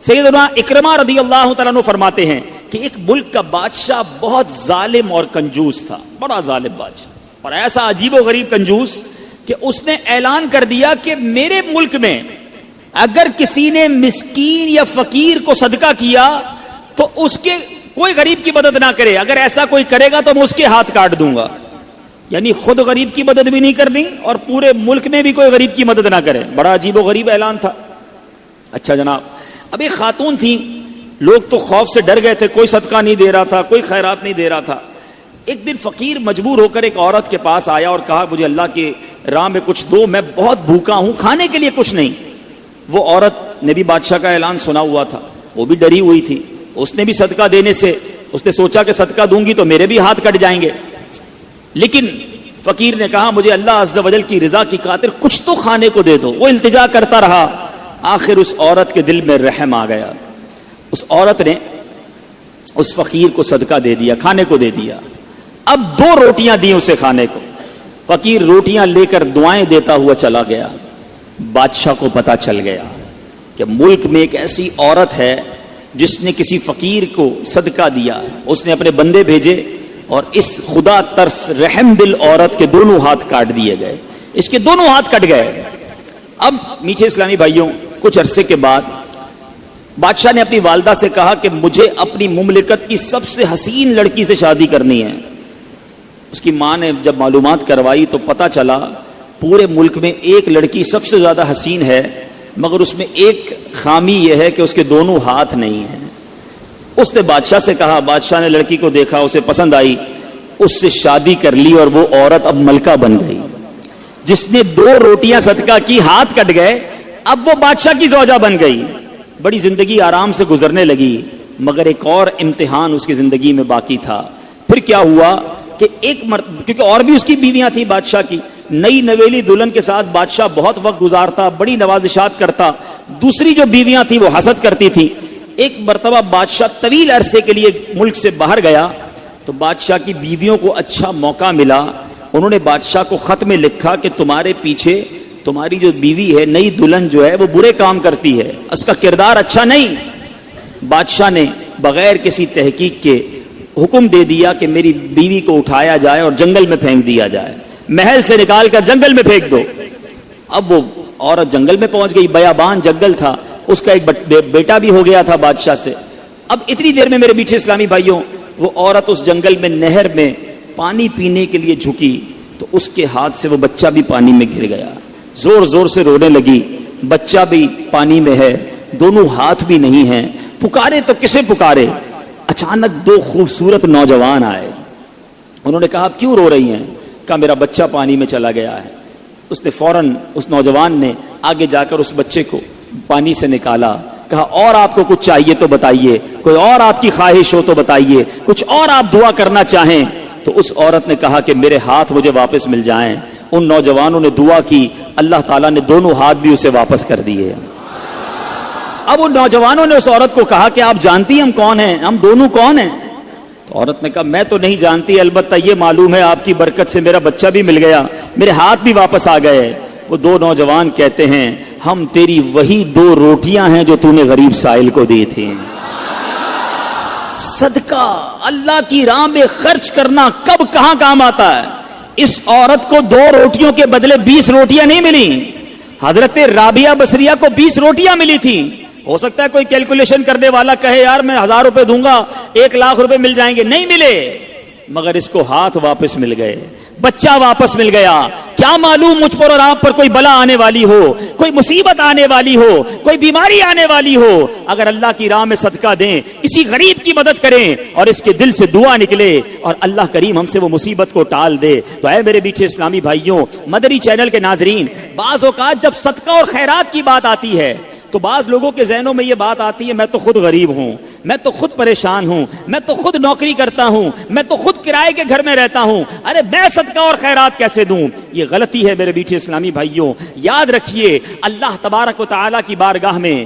سیدنا اکرمہ رضی اللہ تعالیٰ عنہ فرماتے ہیں کہ ایک ملک کا بادشاہ بہت ظالم اور کنجوس تھا، بڑا ظالم بادشاہ، اور ایسا عجیب و غریب کنجوس کہ اس نے اعلان کر دیا کہ میرے ملک میں اگر کسی نے مسکین یا فقیر کو صدقہ کیا تو اس کے کوئی غریب کی مدد نہ کرے، اگر ایسا کوئی کرے گا تو میں اس کے ہاتھ کاٹ دوں گا. یعنی خود غریب کی مدد بھی نہیں کرنی اور پورے ملک میں بھی کوئی غریب کی مدد نہ کرے. بڑا عجیب و غریب اعلان تھا. اچھا جناب، اب ایک خاتون تھی، لوگ تو خوف سے ڈر گئے تھے، کوئی صدقہ نہیں دے رہا تھا، کوئی خیرات نہیں دے رہا تھا. ایک دن فقیر مجبور ہو کر ایک عورت کے پاس آیا اور کہا مجھے اللہ کے راہ میں کچھ دو، میں بہت بھوکا ہوں، کھانے کے لیے کچھ نہیں. وہ عورت نے بھی بادشاہ کا اعلان سنا ہوا تھا، وہ بھی ڈری ہوئی تھی. اس نے بھی صدقہ دینے سے اس نے سوچا کہ صدقہ دوں گی تو میرے بھی ہاتھ کٹ جائیں گے. لیکن فقیر نے کہا مجھے اللہ عز و جل کی رضا کی خاطر کچھ تو کھانے کو دے دو. وہ التجا کرتا رہا. آخر اس عورت کے دل میں رحم آ گیا. اس عورت نے اس فقیر کو صدقہ دے دیا، کھانے کو دے دیا. اب 2 روٹیاں دی اسے کھانے کو. فقیر روٹیاں لے کر دعائیں دیتا ہوا چلا گیا. بادشاہ کو پتا چل گیا کہ ملک میں ایک ایسی عورت ہے جس نے کسی فقیر کو صدقہ دیا. اس نے اپنے بندے بھیجے اور اس خدا ترس رحم دل عورت کے دونوں ہاتھ کاٹ دیے گئے. اس کے دونوں ہاتھ کٹ گئے. اب میٹھے اسلامی بھائیوں، کچھ عرصے کے بعد بادشاہ نے اپنی والدہ سے کہا کہ مجھے اپنی مملکت کی سب سے حسین لڑکی سے شادی کرنی ہے. اس کی ماں نے جب معلومات کروائی تو پتا چلا پورے ملک میں ایک لڑکی سب سے زیادہ حسین ہے، مگر اس میں ایک خامی یہ ہے کہ اس کے دونوں ہاتھ نہیں ہیں. اس نے بادشاہ سے کہا. بادشاہ نے لڑکی کو دیکھا، اسے پسند آئی، اس سے شادی کر لی اور وہ عورت اب ملکہ بن گئی. جس نے 2 روٹیاں صدقہ کی، ہاتھ کٹ گئے، اب وہ بادشاہ کی زوجہ بن گئی. بڑی زندگی آرام سے گزرنے لگی، مگر ایک اور امتحان اس کی زندگی میں باقی تھا. پھر کیا ہوا کہ کیونکہ اور بھی اس کی بیویاں تھیں بادشاہ کی، نئی نویلی دلہن کے ساتھ بادشاہ بہت وقت گزارتا، بڑی نوازشات کرتا. دوسری جو بیویاں تھیں وہ حسد کرتی تھیں. ایک مرتبہ بادشاہ طویل عرصے کے لیے ملک سے باہر گیا تو بادشاہ کی بیویوں کو اچھا موقع ملا. انہوں نے بادشاہ کو خط میں لکھا کہ تمہارے پیچھے تمہاری جو بیوی ہے، نئی دلہن جو ہے، وہ برے کام کرتی ہے، اس کا کردار اچھا نہیں. بادشاہ نے بغیر کسی تحقیق کے حکم دے دیا کہ میری بیوی کو اٹھایا جائے اور جنگل میں پھینک دیا جائے. محل سے نکال کر جنگل میں پھینک دو. اب وہ عورت جنگل میں پہنچ گئی. بیابان جنگل تھا. اس کا ایک بیٹا بھی ہو گیا تھا بادشاہ سے. اب اتنی دیر میں میرے میٹھے اسلامی بھائیوں، وہ عورت اس جنگل میں نہر میں پانی پینے کے لیے جھکی تو اس کے ہاتھ سے وہ بچہ بھی پانی میں گر گیا. زور زور سے رونے لگی. بچہ بھی پانی میں ہے، دونوں ہاتھ بھی نہیں ہیں. پکارے تو کسے پکارے؟ اچانک 2 خوبصورت نوجوان آئے. انہوں نے کہا کیوں رو رہی ہیں؟ کہا میرا بچہ پانی میں چلا گیا ہے. اس نے فوراً اس نوجوان نے آگے جا کر اس بچے کو پانی سے نکالا. کہا اور آپ کو کچھ چاہیے تو بتائیے، کوئی اور آپ کی خواہش ہو تو بتائیے، کچھ اور آپ دعا کرنا چاہیں. تو اس عورت نے کہا کہ میرے ہاتھ مجھے واپس مل جائیں. ان نوجوانوں نے دعا کی، اللہ تعالیٰ نے دونوں ہاتھ بھی اسے واپس کر دیے. اب ان نوجوانوں نے اس عورت کو کہا کہ آپ جانتی ہیں ہم کون ہیں، ہم دونوں کون ہیں؟ تو عورت نے کہا میں تو نہیں جانتی، البتہ یہ معلوم ہے آپ کی برکت سے میرا بچہ بھی مل گیا، میرے ہاتھ بھی واپس آ گئے. وہ 2 نوجوان کہتے ہیں ہم تیری وہی 2 روٹیاں ہیں جو تو نے غریب سائل کو دی تھی. صدقہ اللہ کی راہ میں خرچ کرنا کب کہاں کام آتا ہے. اس عورت کو 2 روٹیوں کے بدلے 20 روٹیاں نہیں ملی. حضرت رابعہ بصریہ کو 20 روٹیاں ملی تھی. ہو سکتا ہے کوئی کیلکولیشن کرنے والا کہے یار میں 1000 روپے دوں گا 1 لاکھ روپے مل جائیں گے. نہیں ملے، مگر اس کو ہاتھ واپس مل گئے، بچہ واپس مل گیا. کیا معلوم مجھ پر اور آپ پر کوئی بلا آنے والی ہو، کوئی مصیبت آنے والی ہو، کوئی بیماری آنے والی ہو، اگر اللہ کی راہ میں صدقہ دیں، کسی غریب کی مدد کریں اور اس کے دل سے دعا نکلے اور اللہ کریم ہم سے وہ مصیبت کو ٹال دے تو اے میرے میٹھے اسلامی بھائیوں، مدنی چینل کے ناظرین، بعض اوقات جب صدقہ اور خیرات کی بات آتی ہے تو بعض لوگوں کے ذہنوں میں یہ بات آتی ہے میں تو خود غریب ہوں، میں تو خود پریشان ہوں، میں تو خود نوکری کرتا ہوں، میں تو خود کرائے کے گھر میں رہتا ہوں، ارے میں صدقہ اور خیرات کیسے دوں؟ یہ غلطی ہے میرے میٹھے اسلامی بھائیوں. یاد رکھیے اللہ تبارک و تعالیٰ کی بارگاہ میں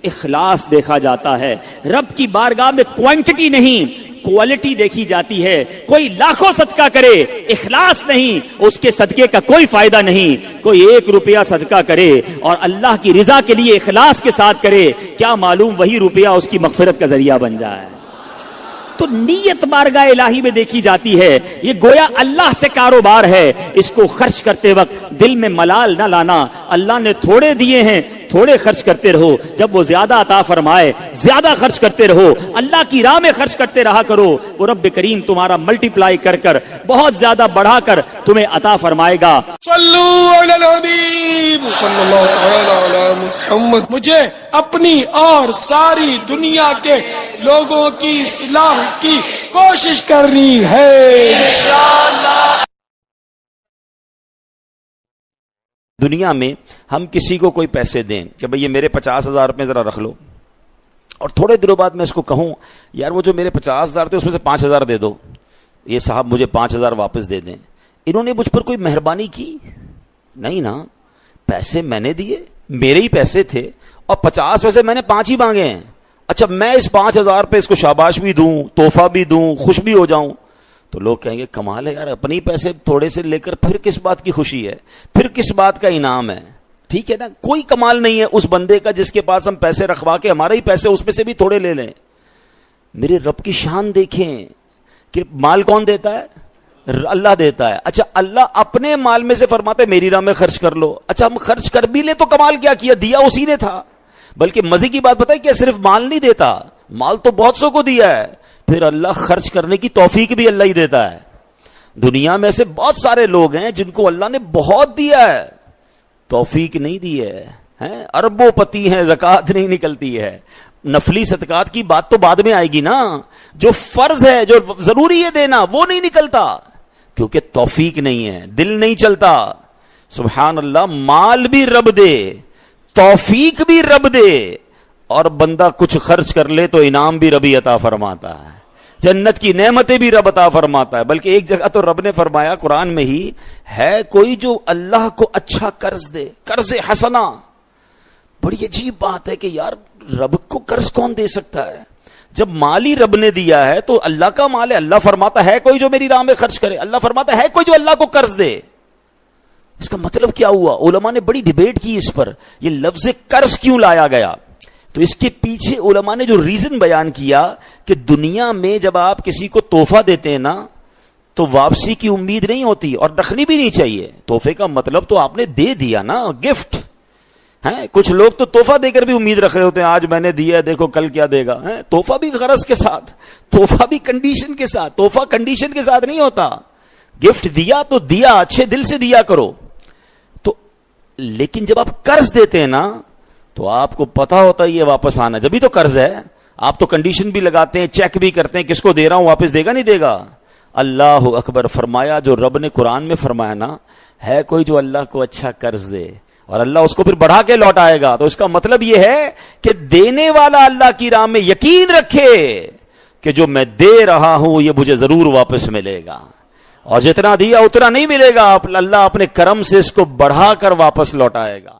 اخلاص دیکھا جاتا ہے. رب کی بارگاہ میں کوانٹٹی نہیں، کوالٹی دیکھی جاتی ہے. کوئی لاکھوں صدقہ کرے, اخلاص نہیں, اس کے صدقے کا کوئی فائدہ نہیں. کوئی 1 روپیہ صدقہ کرے اور اللہ کی رضا کے لیے اخلاص کے ساتھ کرے, کیا معلوم وہی روپیہ اس کی مغفرت کا ذریعہ بن جائے. تو نیت بارگاہ الہی میں دیکھی جاتی ہے. یہ گویا اللہ سے کاروبار ہے. اس کو خرچ کرتے وقت دل میں ملال نہ لانا. اللہ نے تھوڑے دیے ہیں, تھوڑے خرچ کرتے رہو. جب وہ زیادہ عطا فرمائے زیادہ خرچ کرتے رہو. اللہ کی راہ میں خرچ کرتے رہا کرو. وہ رب کریم تمہارا ملٹی پلائی کر کر بہت زیادہ بڑھا کر تمہیں عطا فرمائے گا. صلو علی الحبیب صلی اللہ تعالی علی محمد. مجھے اپنی اور ساری دنیا کے لوگوں کی اصلاح کی کوشش کرنی ہے انشاءاللہ. دنیا میں ہم کسی کو کوئی پیسے دیں کہ بھئی یہ میرے 50,000 روپے ذرا رکھ لو, اور تھوڑے دنوں بعد میں اس کو کہوں یار وہ جو میرے 50,000 تھے اس میں سے 5,000 دے دو, یہ صاحب مجھے 5,000 واپس دے دیں. انہوں نے مجھ پر کوئی مہربانی کی نہیں نا. پیسے میں نے دیے, میرے ہی پیسے تھے, اور 50 پیسے میں نے 5 ہی مانگے ہیں. اچھا میں اس 5,000 پہ اس کو شاباش بھی دوں, تحفہ بھی دوں, خوش بھی ہو جاؤں, تو لوگ کہیں گے کمال ہے یار, اپنی پیسے تھوڑے سے لے کر پھر کس بات کی خوشی ہے, پھر کس بات کا انعام ہے. ٹھیک ہے نا, کوئی کمال نہیں ہے اس بندے کا جس کے پاس ہم پیسے رکھوا کے ہمارے ہی پیسے اس میں سے بھی تھوڑے لے لیں. میرے رب کی شان دیکھیں کہ مال کون دیتا ہے, اللہ دیتا ہے. اچھا اللہ اپنے مال میں سے فرماتے میری راہ میں خرچ کر لو. اچھا ہم خرچ کر بھی لیں تو کمال کیا کیا, دیا اسی نے تھا. بلکہ مزے کی بات بتائی کہ صرف مال نہیں دیتا, مال تو بہت سو کو دیا ہے, پھر اللہ خرچ کرنے کی توفیق بھی اللہ ہی دیتا ہے. دنیا میں سے بہت سارے لوگ ہیں جن کو اللہ نے بہت دیا ہے, توفیق نہیں دی ہے, اربوں پتی ہیں, زکوٰۃ نہیں نکلتی ہے. نفلی صدقات کی بات تو بعد میں آئے گی نا, جو فرض ہے جو ضروری ہے دینا وہ نہیں نکلتا کیونکہ توفیق نہیں ہے, دل نہیں چلتا. سبحان اللہ, مال بھی رب دے, توفیق بھی رب دے, اور بندہ کچھ خرچ کر لے تو انعام بھی ربی عطا فرماتا ہے, جنت کی نعمتیں بھی رب عطا فرماتا ہے. بلکہ ایک جگہ تو رب نے فرمایا قرآن میں ہی, ہے کوئی جو اللہ کو اچھا قرض دے, قرض حسنا. بڑی عجیب بات ہے کہ یار رب کو قرض کون دے سکتا ہے, جب مال ہی رب نے دیا ہے تو اللہ کا مال ہے. اللہ فرماتا ہے کوئی جو میری راہ میں خرچ کرے, اللہ فرماتا ہے کوئی جو اللہ کو قرض دے. اس کا مطلب کیا ہوا؟ علماء نے بڑی ڈیبیٹ کی اس پر, یہ لفظ قرض کیوں لایا گیا. تو اس کے پیچھے علماء نے جو ریزن بیان کیا کہ دنیا میں جب آپ کسی کو تحفہ دیتے ہیں نا تو واپسی کی امید نہیں ہوتی اور رکھنی بھی نہیں چاہیے. تحفے کا مطلب تو آپ نے دے دیا نا, گفٹ ہے. کچھ لوگ تو تحفہ دے کر بھی امید رکھ رہے ہوتے ہیں, آج میں نے دیا ہے دیکھو کل کیا دے گا. تحفہ بھی غرض کے ساتھ, تحفہ بھی کنڈیشن کے ساتھ. تحفہ کنڈیشن کے ساتھ نہیں ہوتا. گفٹ دیا تو دیا, اچھے دل سے دیا کرو. تو لیکن جب آپ قرض دیتے ہیں نا تو آپ کو پتا ہوتا ہے یہ واپس آنا, جبھی تو قرض ہے. آپ تو کنڈیشن بھی لگاتے ہیں, چیک بھی کرتے ہیں, کس کو دے رہا ہوں, واپس دے گا نہیں دے گا. اللہ اکبر. فرمایا جو رب نے قرآن میں فرمایا نا, ہے کوئی جو اللہ کو اچھا قرض دے اور اللہ اس کو پھر بڑھا کے لوٹائے گا. تو اس کا مطلب یہ ہے کہ دینے والا اللہ کی راہ میں یقین رکھے کہ جو میں دے رہا ہوں یہ مجھے ضرور واپس ملے گا, اور جتنا دیا اتنا نہیں ملے گا, اللہ اپنے کرم سے اس کو بڑھا کر واپس لوٹائے گا.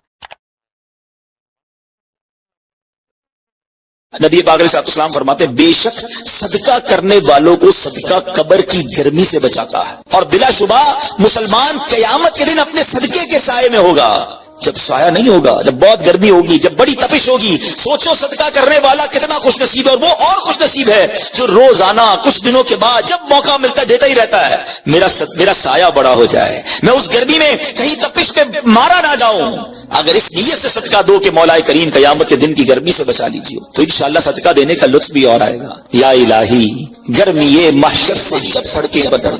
نبی پاک علیہ السلام فرماتے بے شک صدقہ کرنے والوں کو صدقہ قبر کی گرمی سے بچاتا ہے, اور بلا شبہ مسلمان قیامت کے دن اپنے صدقے کے سائے میں ہوگا. جب سایہ نہیں ہوگا, جب بہت گرمی ہوگی, جب بڑی تپش ہوگی, سوچو صدقہ کرنے والا کتنا خوش نصیب ہے. اور وہ اور خوش نصیب ہے جو روزانہ کچھ دنوں کے بعد جب موقع ملتا ہے دیتا ہی رہتا ہے. میرا سایہ بڑا ہو جائے, میں اس گرمی میں کہیں تپش پہ مارا نہ جاؤں. اگر اس نیت سے صدقہ دو کہ مولا کریم قیامت کے دن کی گرمی سے بچا لیجیے, تو انشاءاللہ صدقہ دینے کا لطف بھی اور آئے گا. یا الہی گرمی محشر سے جب پڑ کے بدر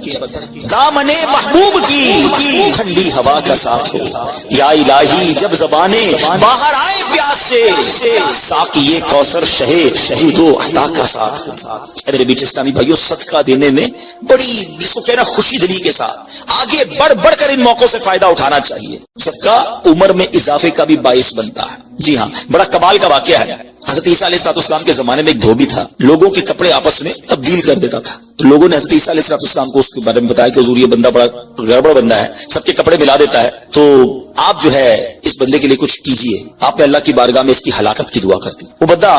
دامن محبوب کی ٹھنڈی ہوا کا ساتھ ہو. یا الہی جب زبانیں باہر آئے پیاس سے ساقی کوثر شہے شہید و عطا کا ساتھ ہو. میرے بیٹے اسلامی بھائیوں, صدقہ دینے میں بڑی جس کو کہنا خوشی دلی کے ساتھ آگے بڑھ بڑھ کر ان موقعوں سے فائدہ اٹھانا چاہیے. صدقہ عمر میں اضافے کا بھی باعث بنتا ہے. جی ہاں, بڑا کمال کا واقعہ ہے. حضرت عیسیٰ علیہ السلام کے زمانے میں ایک دھوبی تھا, لوگوں کے کپڑے آپس میں تبدیل کر دیتا تھا. تو لوگوں نے حضرت عیسیٰ علیہ السلام کو اس کے بارے میں بتایا کہ حضور یہ بندہ بڑا گڑبڑ بندہ ہے, سب کے کپڑے ملا دیتا ہے, تو آپ جو ہے اس بندے کے لیے کچھ کیجئے. آپ نے اللہ کی بارگاہ میں اس کی ہلاکت کی دعا کر دی. وہ بندہ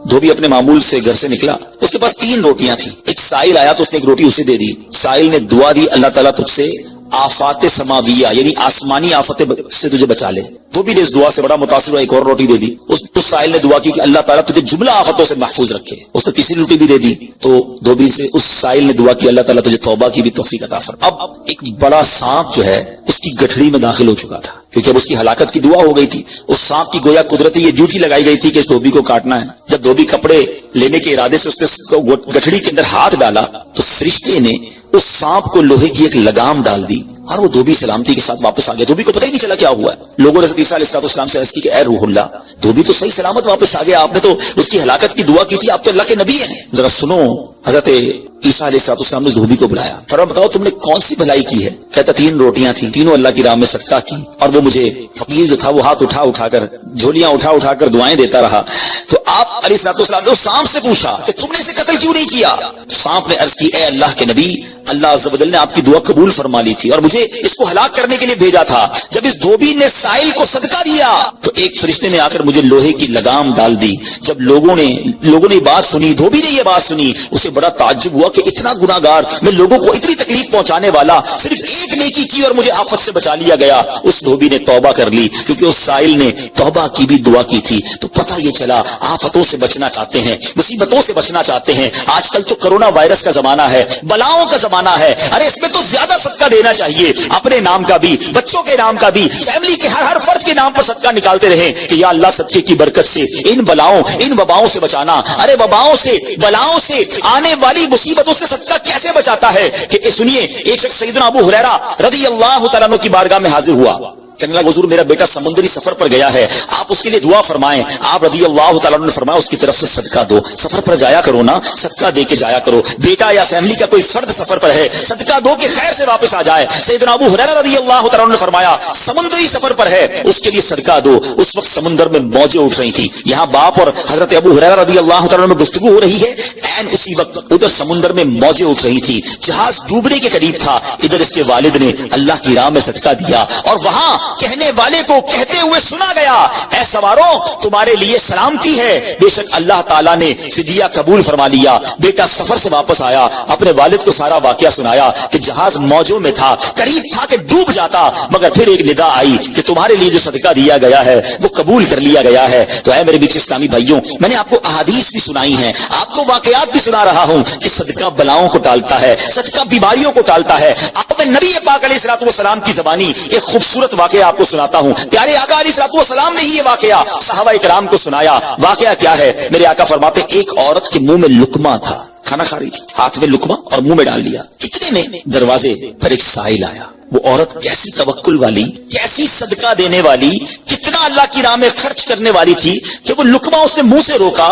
دھوبی اپنے معمول سے گھر سے نکلا, اس کے پاس 3 روٹیاں تھیں. ایک ایک سائل آیا تو اس نے ایک روٹی اسے دے دی. سائل نے دعا دی, اللہ تعالیٰ تجھ سے آفات سماویہ یعنی آسمانی آفتیں سے تجھے بچا لے. وہ بھی نے اس دعا سے بڑا متاثر ہوا, ایک اور روٹی دے دی. اس سائل نے دعا کی کہ اللہ تعالیٰ تجھے جملہ آفتوں سے محفوظ رکھے. اس نے تیسری روٹی بھی دے دی. تو دھوبی سے اس سائل نے دعا کی اللہ تعالیٰ تجھے توبہ کی بھی توفیق عطا فرما. اب ایک بڑا سانپ جو ہے اس کی گٹھڑی میں داخل ہو چکا تھا, کیونکہ اب اس کی ہلاکت کی دعا ہو گئی تھی. اس سانپ کی گویا قدرتی یہ ڈیوٹی لگائی گئی تھی کہ اس دھوبی کو کاٹنا ہے. جب دھوبی کپڑے لینے کے ارادے سے اس نے گٹھڑی کے اندر ہاتھ ڈالا تو فرشتے نے اس سانپ کو لوہے کی ایک لگام ڈال دی اور وہ دھوبی سلامتی کے ساتھ واپس آ گیا. دھوبی کو پتہ ہی نہیں چلا کیا ہوا ہے. لوگوں نے حضرت عیسیٰ علیہ السلام سے عرض کی کہ اے روح اللہ, دھوبی تو صحیح سلامت واپس آ گیا, آپ نے تو اس کی ہلاکت کی دعا کی تھی, آپ تو اللہ کے نبی ہیں, ذرا سنو. حضرت عیسیٰ علیہ السلام نے اس دھوبی کو بلایا, فرمایا بتاؤ تم نے کون سی بھلائی کی ہے؟ کہتا 3 روٹیاں تھیں, تینوں اللہ کی راہ میں صدقہ کی, اور وہ مجھے فقیر جو تھا وہ ہاتھ اٹھا کر جھولیاں اٹھا کر دعائیں دیتا رہا. تو آپ علیہ السلام نے اس سانپ سے پوچھا کہ تم نے اسے قتل کیوں نہیں کیا؟ تو سانپ نے عرض کی اے اللہ کے نبی, اللہ عز و جل نے آپ کی دعا قبول فرما لی تھی اور مجھے اس کو ہلاک کرنے کے لیے بھیجا تھا. جب اس دھوبی نے سائل کو صدقہ دیا تو ایک فرشتے نے آ کر مجھے لوہے کی لگام ڈال دی. جب لوگوں نے بات سنی, دھوبی نے یہ بات سنی, اسے بڑا تعجب ہوا کہ اتنا گناہگار, میں لوگوں کو اتنی تکلیف پہنچانے والا, صرف ایک نیکی کی اور مجھے آفت سے بچا لیا گیا. اس دھوبی نے توبہ کر لی کیونکہ اس سائل نے توبہ کی بھی دعا کی تھی. تو پتہ یہ چلا آفتوں سے بچنا چاہتے ہیں, مصیبتوں سے بچنا چاہتے ہیں. آج کل تو کرونا وائرس کا زمانہ ہے, بلاؤں کا زمانہ ہے. ارے اس میں تو زیادہ صدقہ دینا چاہیے, اپنے نام کا بھی, بچوں کے نام کا بھی, فیملی کے ہر فرد کے نام پر صدقہ نکالتے رہیں کہ یا اللہ صدقے کی برکت سے ان بلاؤں ان وباؤں سے بچانا. ارے وباؤں سے, بلاؤں سے, آنے والی مصیبتوں سے صدقہ کیسے بچاتا ہے کہ سنیے, ایک شخص سیدنا ابو ہریرہ رضی اللہ تعالیٰ عنہ کی بارگاہ میں حاضر ہوا. کہنے لگا حضور میرا بیٹا سمندری سفر پر گیا ہے, آپ اس کے لیے دعا فرمائیں. آپ رضی اللہ تعالیٰ عنہ نے فرمایا اس کی طرف سے صدقہ دو, سفر پر جایا کرو نا, صدقہ دے کے جایا کرو. بیٹا یا فیملی کا کوئی فرد سفر پر ہے, صدقہ دو کہ خیر سے واپس آ جائے. سیدنا ابو ہریرہ رضی اللہ تعالیٰ عنہ نے فرمایا سمندری سفر پر ہے, اس کے لیے صدقہ دو. اس وقت سمندر میں موجیں اٹھ رہی تھی. یہاں باپ اور حضرت ابو ہریرہ رضی اللہ تعالیٰ عنہ میں گفتگو ہو رہی ہے, این اسی وقت ادھر سمندر میں موجیں اٹھ رہی تھی, جہاز ڈوبنے کے قریب تھا. ادھر اس کے والد نے اللہ کی راہ میں صدقہ دیا اور وہاں کہنے والے کو کہتے ہوئے سنا گیا اے سواروں تمہارے لیے سلامتی ہے, بے شک اللہ تعالیٰ نے فدیہ قبول فرما لیا. بیٹا سفر سے واپس آیا, اپنے والد کو سارا واقعہ سنایا کہ جہاز موجوں میں تھا, قریب تھا کہ ڈوب جاتا, مگر پھر ایک ندا آئی کہ تمہارے لیے جو صدقہ دیا گیا ہے وہ قبول کر لیا گیا ہے. تو اے میرے بیچ اسلامی بھائیوں, میں نے آپ کو احادیث بھی سنائی ہیں, آپ کو واقعات بھی سنا رہا ہوں کہ صدقہ بلاؤں کو ٹالتا ہے, صدقہ بیماریوں کو ٹالتا ہے. آپ نبی پاک علیہ الصلوۃ والسلام کی زبانی ایک خوبصورت واقعہ آپ کو سناتا ہوں. پیارے آقا علیہ الصلوۃ والسلام نے یہ واقعہ صحابہ کرام کو سنایا. واقعہ کیا ہے؟ میرے آقا فرماتے ایک عورت کے منہ میں لقمہ تھا, کھانا کھا رہی تھی, ہاتھ میں لقمہ اور منہ میں ڈال لیا. اتنے میں دروازے پر ایک سائل آیا. وہ عورت کیسی توکل والی, کیسی صدقہ دینے والی, کتنا اللہ کی راہ میں خرچ کرنے والی تھی کہ وہ لقمہ اس نے منہ سے روکا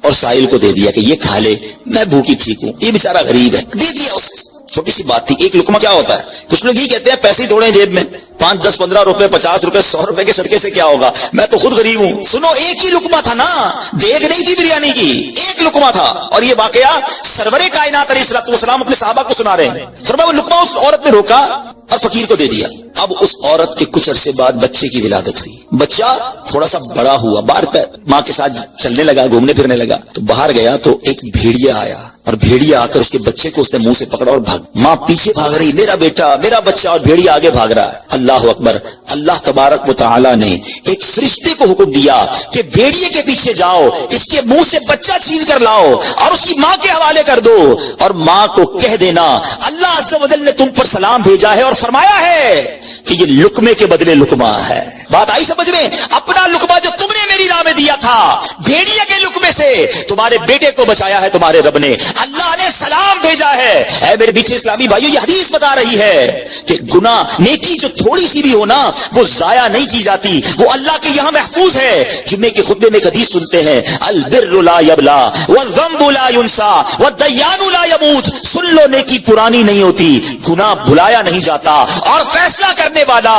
اور سائل کو دے دیا کہ یہ کھا لے, میں بھوکی ٹھیک ہوں, یہ بیچارہ غریب ہے, دے دیا اسے. چھوٹی سی بات تھی. ایک لقمہ کیا ہوتا ہے؟ کچھ لوگ یہ کہتے ہیں پیسے تھوڑے جیب میں, 5 10 15 روپے 50 روپے 100 روپے کے صدقے سے کیا ہوگا, میں تو خود غریب ہوں. سنو, ایک ہی لقمہ تھا نا, دیگ نہیں تھی بریانی کی, ایک لقمہ تھا. اور یہ واقعہ سرور کائنات علیہ الصلوۃ والسلام اپنے صحابہ کو سنا رہے ہیں. فرمایا وہ لقمہ اس عورت نے روکا اور فقیر کو دے دیا. اب اس عورت کے کچھ عرصے بعد بچے کی ولادت ہوئی. بچہ تھوڑا سا بڑا ہوا, باہر ماں کے ساتھ چلنے لگا, گھومنے پھرنے لگا. تو باہر گیا تو ایک بھیڑیا آیا اور بھیڑیا آ کر اس کے بچے کو اس نے منہ سے پکڑا اور بھاگ. ماں پیچھے بھاگ رہی, میرا بیٹا میرا بچہ, اور بھیڑیا آگے بھاگ رہا ہے. اللہ اکبر. اللہ تبارک و تعالی نے ایک فرشتے کو حکم دیا کہ بھیڑیے کے پیچھے جاؤ, اس کے منہ سے بچہ چھین کر لاؤ اور اس کی ماں کے حوالے کر دو, اور ماں کو کہہ دینا اللہ عز و جل نے تم پر سلام بھیجا ہے اور فرمایا ہے کہ یہ لقمے کے بدلے لقمہ ہے. بات آئی سمجھ میں؟ اپنا لقمہ جو تم نے میری راہ میں دیا تھا, بھیڑیے کے لقمے سے تمہارے بیٹے کو بچایا ہے تمہارے رب نے, اللہ نے سلام بھیجا ہے. اے میرے بیچ اسلامی بھائیو, یہ حدیث بتا رہی ہے کہ گناہ نیکی جو تھوڑی سی بھی ہو نا وہ ضائع نہیں کی جاتی, وہ اللہ کے یہاں محفوظ ہے. جمعے کے خطبے میں ایک حدیث سنتے ہیں, البر لا یبلا والذنب لا ینسا والدیان لا یموت. سن لو, نیکی پرانی نہیں ہوتی, گناہ بھلایا نہیں جاتا, اور فیصلہ کرنے والا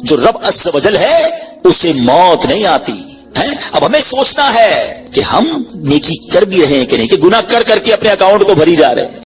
جو رب عز و جل ہے اسے موت نہیں آتی. اب ہمیں سوچنا ہے کہ ہم نیکی کر بھی رہے ہیں کہ نہیں, کہ گناہ کر کر کے اپنے اکاؤنٹ کو بھری جا رہے ہیں.